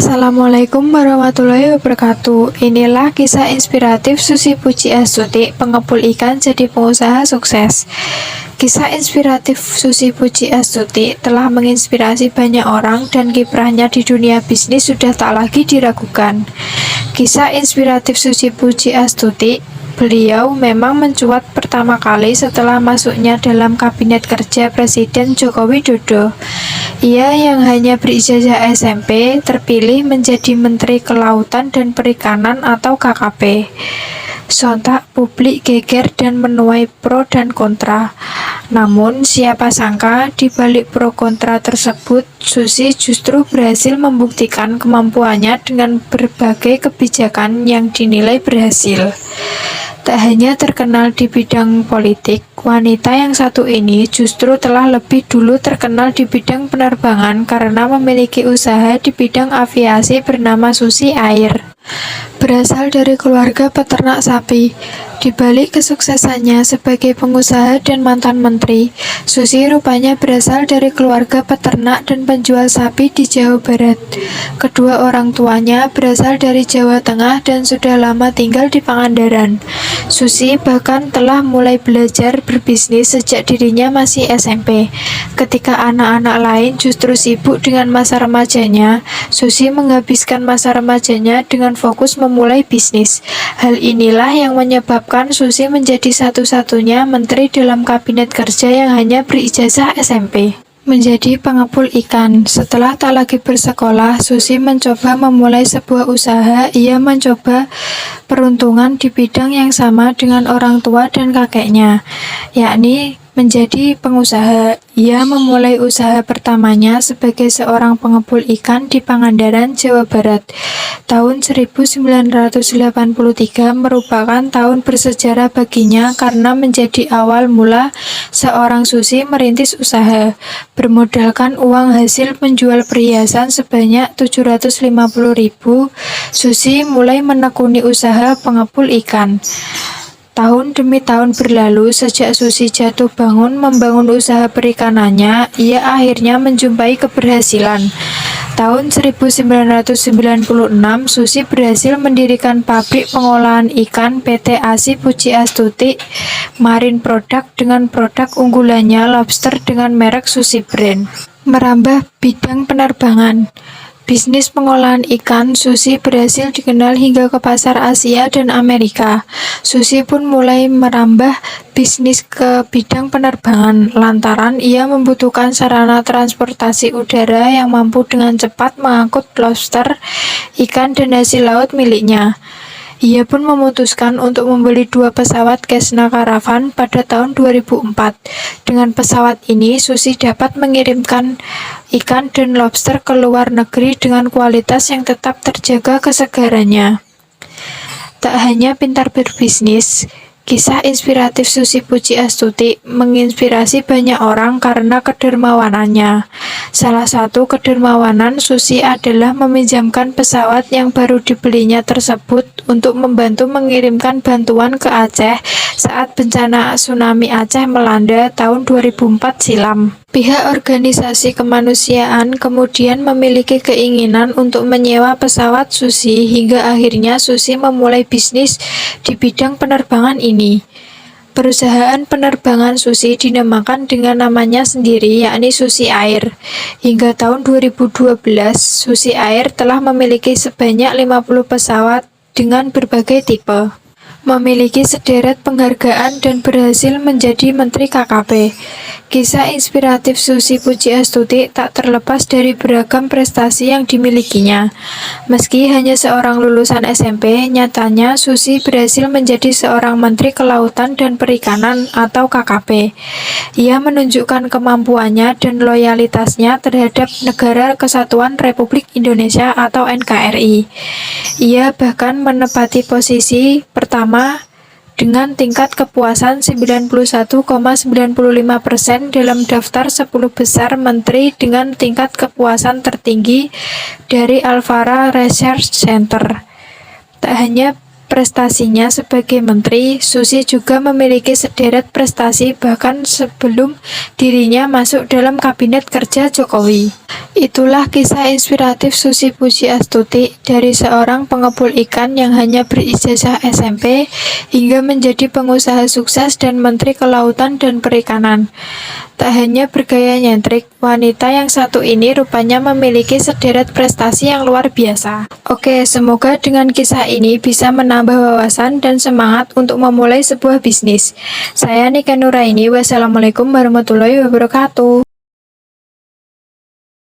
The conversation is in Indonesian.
Assalamualaikum warahmatullahi wabarakatuh. Inilah kisah inspiratif Susi Pujiastuti, pengepul ikan jadi pengusaha sukses. Kisah inspiratif Susi Pujiastuti telah menginspirasi banyak orang dan kiprahnya di dunia bisnis sudah tak lagi diragukan. Kisah inspiratif Susi Pujiastuti, beliau memang mencuat pertama kali setelah masuknya dalam kabinet kerja Presiden Joko Widodo. Ia yang hanya berijazah SMP terpilih menjadi Menteri Kelautan dan Perikanan atau KKP. Sontak publik geger dan menuai pro dan kontra. Namun siapa sangka di balik pro kontra tersebut, Susi justru berhasil membuktikan kemampuannya dengan berbagai kebijakan yang dinilai berhasil. Tak hanya terkenal di bidang politik, wanita yang satu ini justru telah lebih dulu terkenal di bidang penerbangan karena memiliki usaha di bidang aviasi bernama Susi Air. Berasal dari keluarga peternak sapi, di balik kesuksesannya sebagai pengusaha dan mantan menteri, Susi rupanya berasal dari keluarga peternak dan penjual sapi di Jawa Barat. Kedua orang tuanya berasal dari Jawa Tengah dan sudah lama tinggal di Pangandaran. Susi bahkan telah mulai belajar berbisnis sejak dirinya masih SMP. Ketika anak-anak lain justru sibuk dengan masa remajanya, Susi menghabiskan masa remajanya dengan fokus memulai bisnis. Hal inilah yang menyebabkan Susi menjadi satu-satunya menteri dalam kabinet kerja yang hanya berijazah SMP. Menjadi pengepul ikan. Setelah tak lagi bersekolah, Susi mencoba memulai sebuah usaha. Ia mencoba peruntungan di bidang yang sama dengan orang tua dan kakeknya, yakni menjadi pengusaha. Ia memulai usaha pertamanya sebagai seorang pengepul ikan di Pangandaran, Jawa Barat. Tahun 1983 merupakan tahun bersejarah baginya karena menjadi awal mula seorang Susi merintis usaha. Bermodalkan uang hasil menjual perhiasan sebanyak 750.000, Susi mulai menekuni usaha pengepul ikan. Tahun demi tahun berlalu sejak Susi jatuh bangun membangun usaha perikanannya, ia akhirnya menjumpai keberhasilan. Tahun 1996, Susi berhasil mendirikan pabrik pengolahan ikan PT ASI Pujiastuti Marine Product dengan produk unggulannya lobster dengan merek Susi Brand. Merambah bidang penerbangan. Bisnis pengolahan ikan Susi berhasil dikenal hingga ke pasar Asia dan Amerika. Susi pun mulai merambah bisnis ke bidang penerbangan lantaran ia membutuhkan sarana transportasi udara yang mampu dengan cepat mengangkut lobster, ikan dan hasil laut miliknya. Ia pun memutuskan untuk membeli 2 pesawat Cessna Caravan pada tahun 2004. Dengan pesawat ini, Susi dapat mengirimkan ikan dan lobster ke luar negeri dengan kualitas yang tetap terjaga kesegarannya. Tak hanya pintar berbisnis, kisah inspiratif Susi Pujiastuti menginspirasi banyak orang karena kedermawanannya. Salah satu kedermawanan Susi adalah meminjamkan pesawat yang baru dibelinya tersebut untuk membantu mengirimkan bantuan ke Aceh saat bencana tsunami Aceh melanda tahun 2004 silam. Pihak organisasi kemanusiaan kemudian memiliki keinginan untuk menyewa pesawat Susi hingga akhirnya Susi memulai bisnis di bidang penerbangan ini. Perusahaan penerbangan Susi dinamakan dengan namanya sendiri, yakni Susi Air. Hingga tahun 2012, Susi Air telah memiliki sebanyak 50 pesawat dengan berbagai tipe, memiliki sederet penghargaan dan berhasil menjadi Menteri KKP. Kisah inspiratif Susi Pujiastuti tak terlepas dari beragam prestasi yang dimilikinya. Meski hanya seorang lulusan SMP, nyatanya Susi berhasil menjadi seorang Menteri Kelautan dan Perikanan atau KKP. Ia menunjukkan kemampuannya dan loyalitasnya terhadap Negara Kesatuan Republik Indonesia atau NKRI. Ia bahkan menempati posisi pertama dengan tingkat kepuasan 91,95% dalam daftar 10 besar menteri dengan tingkat kepuasan tertinggi dari Alfara Research Center. Tak hanya prestasinya sebagai menteri, Susi juga memiliki sederet prestasi bahkan sebelum dirinya masuk dalam kabinet kerja Jokowi. Itulah kisah inspiratif Susi Pujiastuti, dari seorang pengepul ikan yang hanya berijazah SMP hingga menjadi pengusaha sukses dan Menteri Kelautan dan Perikanan. Tak hanya bergaya nyentrik, wanita yang satu ini rupanya memiliki sederet prestasi yang luar biasa. Oke, semoga dengan kisah ini bisa menambah wawasan dan semangat untuk memulai sebuah bisnis. Saya Nika Nuraini, wassalamualaikum warahmatullahi wabarakatuh.